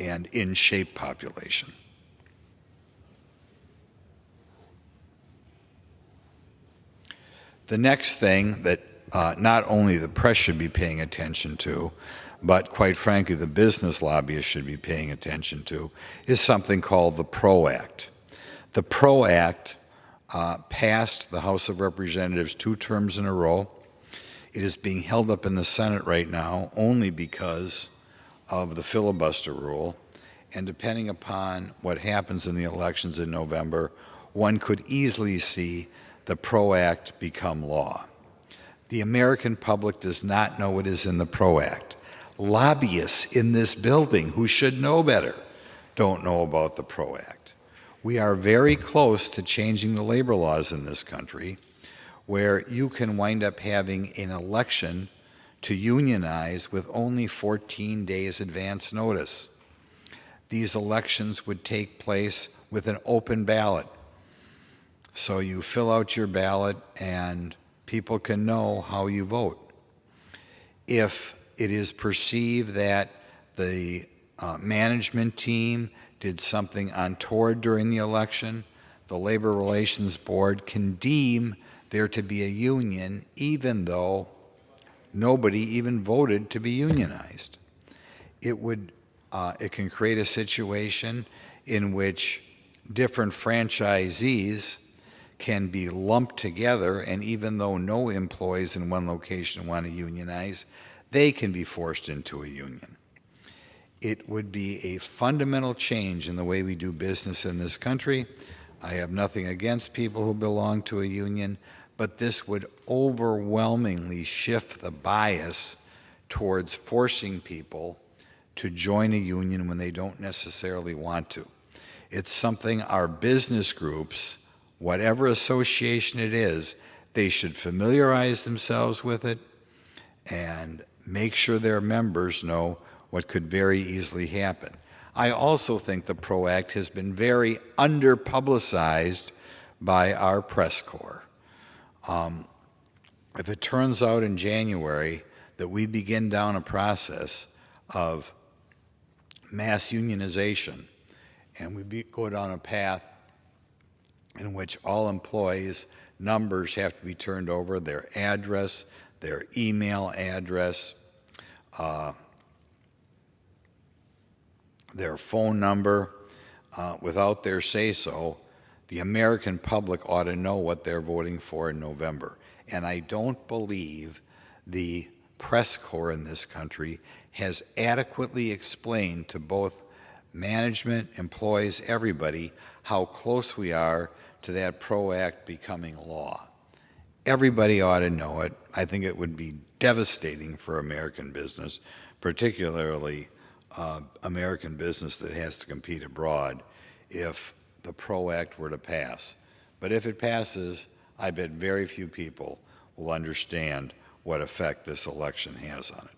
and in shape population. The next thing that not only the press should be paying attention to, but quite frankly, the business lobbyists should be paying attention to, is something called the PRO Act. The PRO Act passed the House of Representatives 2 terms in a row. It is being held up in the Senate right now only because of the filibuster rule, and depending upon what happens in the elections in November, one could easily see the PRO Act become law. The American public does not know what is in the PRO Act. Lobbyists in this building who should know better don't know about the PRO Act. We are very close to changing the labor laws in this country, where you can wind up having an election to unionize with only 14 days advance notice. These elections would take place with an open ballot. So you fill out your ballot and people can know how you vote. If it is perceived that the management team did something untoward during the election, the Labor Relations Board can deem there to be a union even though nobody even voted to be unionized. It can create a situation in which different franchisees can be lumped together, and even though no employees in one location want to unionize, they can be forced into a union. It would be a fundamental change in the way we do business in this country. I have nothing against people who belong to a union, but this would overwhelmingly shift the bias towards forcing people to join a union when they don't necessarily want to. It's something our business groups, whatever association it is, they should familiarize themselves with it and make sure their members know what could very easily happen. I also think the PRO Act has been very under-publicized by our press corps. If it turns out in January that we begin down a process of mass unionization and we go down a path in which all employees' numbers have to be turned over, their address, their email address, their phone number, without their say-so, the American public ought to know what they're voting for in November. And I don't believe the press corps in this country has adequately explained to both management, employees, everybody, how close we are to that PRO Act becoming law. Everybody ought to know it. I think it would be devastating for American business, particularly American business that has to compete abroad, if the PRO Act were to pass. But if it passes, I bet very few people will understand what effect this election has on it.